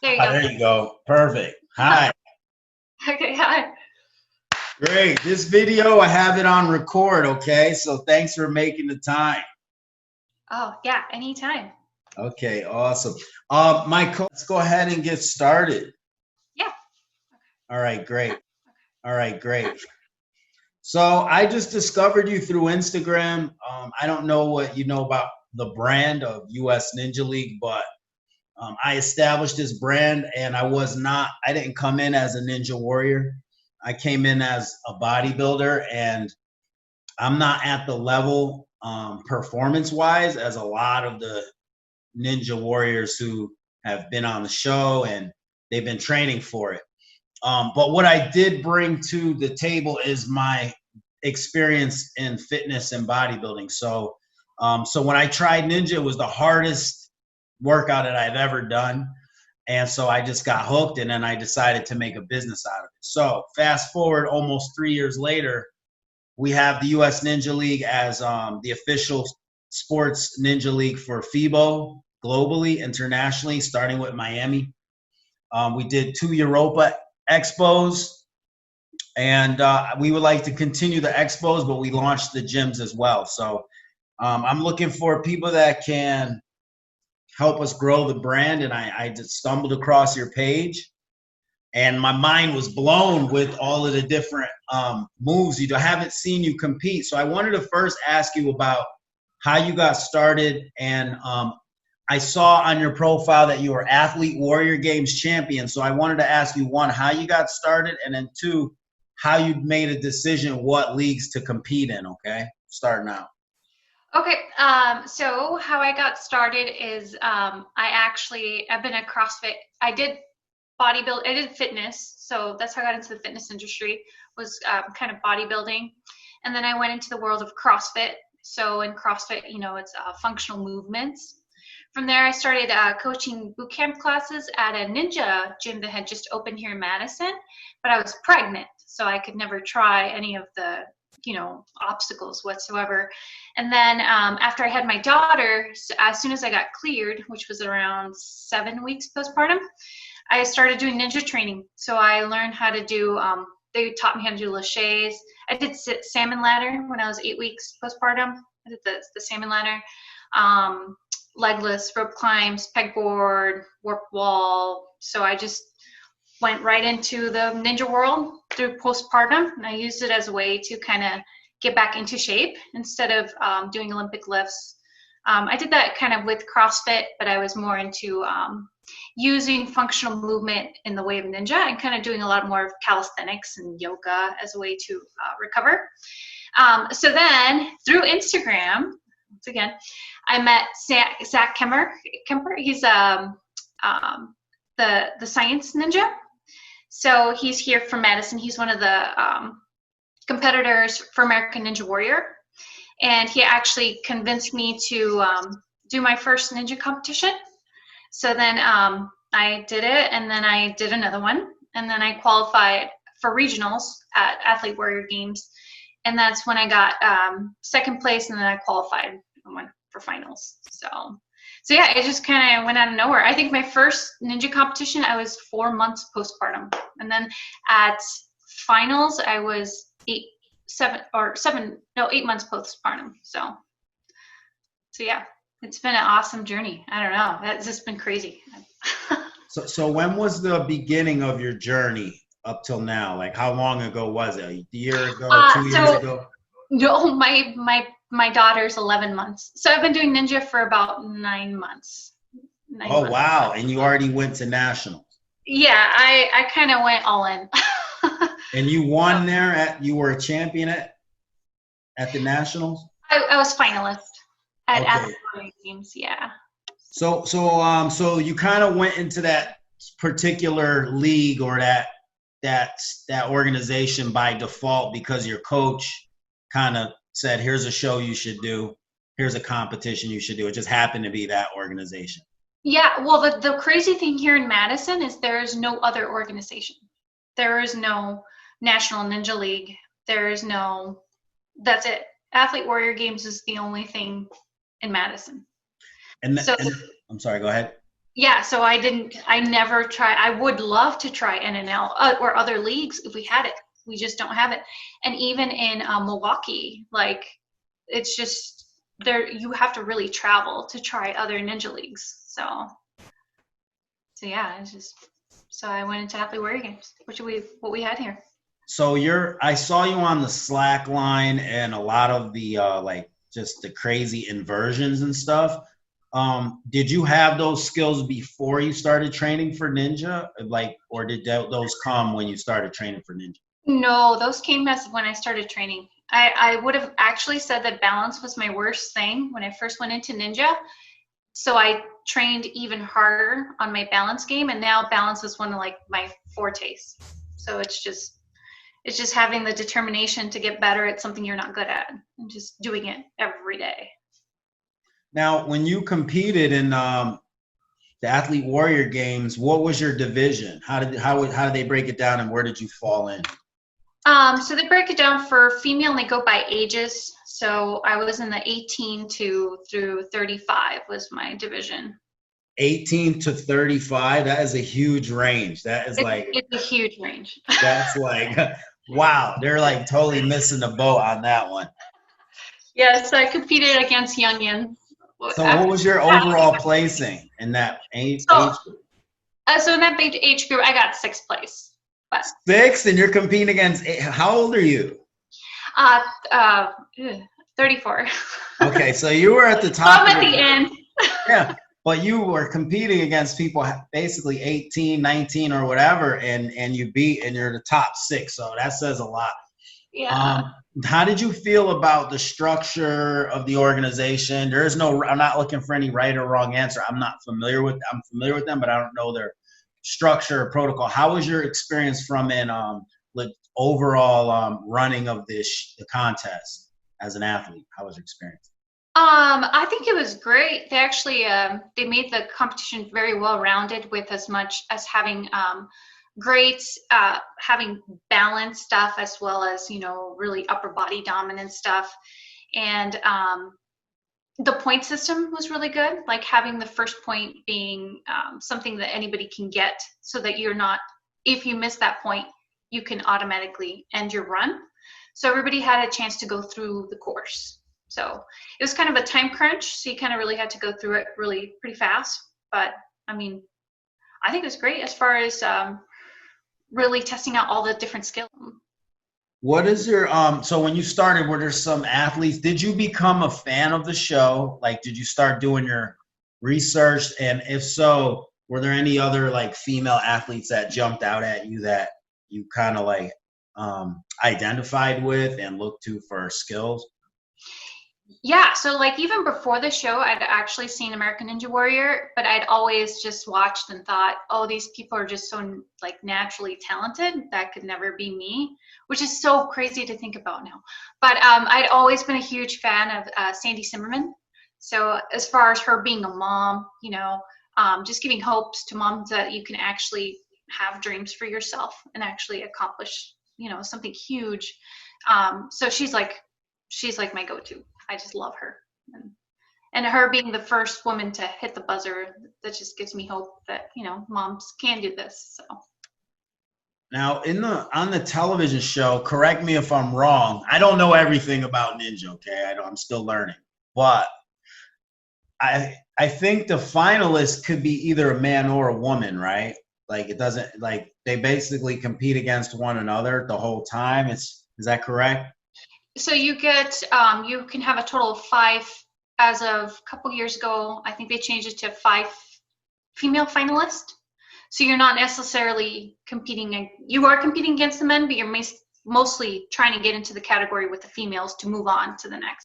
There you Ah, go. there you go. Perfect. Hi. Okay, hi. Great. This video, I have it on record, okay? So thanks for making the time. Oh, yeah, anytime. Okay, awesome. Let's go ahead and get started. Yeah. All right, great. All right, great. So I just discovered you through Instagram. I don't know what you know about the brand of US Ninja League, but I established this brand and I didn't come in as a Ninja Warrior. I came in as a bodybuilder, and I'm not at the level performance wise as a lot of the Ninja Warriors who have been on the show and they've been training for it. But what I did bring to the table is my experience in fitness and bodybuilding. So when I tried Ninja, it was the hardest workout that I've ever done. And so I just got hooked, and then I decided to make a business out of it. So fast forward almost 3 years later, we have the US Ninja League as the official sports ninja league for FIBO globally, internationally, starting with Miami. We did 2 Europa expos, and we would like to continue the expos, but we launched the gyms as well. So I'm looking for people that can help us grow the brand, and I just stumbled across your page, and my mind was blown with all of the different moves you do. I haven't seen you compete, so I wanted to first ask you about how you got started. And I saw on your profile that you were Athlete Warrior Games champion, so I wanted to ask you, one, how you got started, and then two, how you made a decision what leagues to compete in. Okay, starting out. Okay, so how I got started is I've been a CrossFit. I did bodybuild, I did fitness, so that's how I got into the fitness industry, was kind of bodybuilding. And then I went into the world of CrossFit. So in CrossFit, it's functional movements. From there, I started coaching boot camp classes at a ninja gym that had just opened here in Madison, but I was pregnant, so I could never try any of the obstacles whatsoever. And then after I had my daughter, as soon as I got cleared, which was around 7 weeks postpartum, I started doing ninja training. So I learned how to do, they taught me how to do laches. I did salmon ladder when I was 8 weeks postpartum. I did the salmon ladder, legless, rope climbs, pegboard, warp wall. So I just went right into the ninja world through postpartum, and I used it as a way to kind of get back into shape instead of doing Olympic lifts. I did that kind of with CrossFit, but I was more into using functional movement in the way of ninja and kind of doing a lot more of calisthenics and yoga as a way to recover. So then through Instagram, once again, I met Zach Kemper. He's the science ninja. So he's here from Madison. He's one of the competitors for American Ninja Warrior. And he actually convinced me to do my first ninja competition. So then I did it, and then I did another one. And then I qualified for regionals at Athlete Warrior Games. And that's when I got second place, and then I qualified and went for finals. So yeah, it just kind of went out of nowhere. I think my first ninja competition, I was 4 months postpartum. And then at finals, I was 8 months postpartum. So yeah, it's been an awesome journey. I don't know. It's just been crazy. So when was the beginning of your journey up till now? Like, how long ago was it? A year ago, 2 years ago? No, my daughter's 11 months. So I've been doing ninja for about 9 months. Wow. And you already went to nationals. Yeah, I kind of went all in. And you won there you were a champion at the nationals? I was finalist at Okay. Athlete Games, yeah. So you kind of went into that particular league or that organization by default because your coach kind of said, here's a show you should do, here's a competition you should do. It just happened to be that organization. Yeah, well, the crazy thing here in Madison is there is no other organization. There is no National Ninja League. That's it. Athlete Warrior Games is the only thing in Madison. And I'm sorry, go ahead. Yeah, so I never tried. I would love to try NNL or other leagues if we had it. We just don't have it. And even in Milwaukee, like it's just there, you have to really travel to try other ninja leagues. So yeah, it's just, so I went into Athlete Warrior Games, what we had here. So I saw you on the slack line and a lot of the like just the crazy inversions and stuff. Did you have those skills before you started training for Ninja? Like, or did those come when you started training for Ninja? No, those came as when I started training. I would have actually said that balance was my worst thing when I first went into Ninja. So I trained even harder on my balance game, and now balance is one of like my fortes. So it's just having the determination to get better at something you're not good at and just doing it every day. Now, when you competed in the Athlete Warrior Games, what was your division? How did they break it down, and where did you fall in? So they break it down for female, and they go by ages. So I was in the 18 through 35 was my division. 18 to 35, that is a huge range. That is it's a huge range. That's like, wow, they're like totally missing the boat on that one. Yes, I competed against youngins. So what was your overall placing in that age group? So in that age group, I got 6th place. But 6th, and you're competing against, how old are you? 34. Okay, so you were at the top. I'm at the end. Yeah, but you were competing against people basically 18, 19 or whatever, and you beat, and you're the top 6, so that says a lot. Yeah. How did you feel about the structure of the organization? I'm not looking for any right or wrong answer. I'm familiar with them, but I don't know their structure or protocol. How was your experience from an overall running of the contest as an athlete? How was your experience? I think it was great. They actually they made the competition very well rounded, with as much as having having balance stuff, as well as really upper body dominant stuff. And the point system was really good, like having the first point being something that anybody can get, so that you're not, if you miss that point, you can automatically end your run. So everybody had a chance to go through the course. So it was kind of a time crunch, so you kind of really had to go through it pretty fast. But I mean, I think it was great as far as really testing out all the different skills. What is your so when you started, were there some athletes? Did you become a fan of the show? Like, did you start doing your research? And if so, were there any other like female athletes that jumped out at you that you kind of like identified with and looked to for skills? Yeah, so like even before the show, I'd actually seen American Ninja Warrior, but I'd always just watched and thought, oh, these people are just so like naturally talented, that could never be me, which is so crazy to think about now. But I'd always been a huge fan of Sandy Zimmerman. So as far as her being a mom, just giving hopes to moms that you can actually have dreams for yourself and actually accomplish, something huge. So she's like my go-to. I just love her, and her being the first woman to hit the buzzer, that just gives me hope that moms can do this. So now on the television show, correct me if I'm wrong, I don't know everything about Ninja, okay? I'm still learning, but I think the finalists could be either a man or a woman, right? Like, it doesn't, like, they basically compete against one another the whole time. Is that correct? So you get, you can have a total of 5. As of a couple years ago, I think they changed it to 5 female finalists. So you're not necessarily competing, you are competing against the men, but you're mostly trying to get into the category with the females to move on to the next.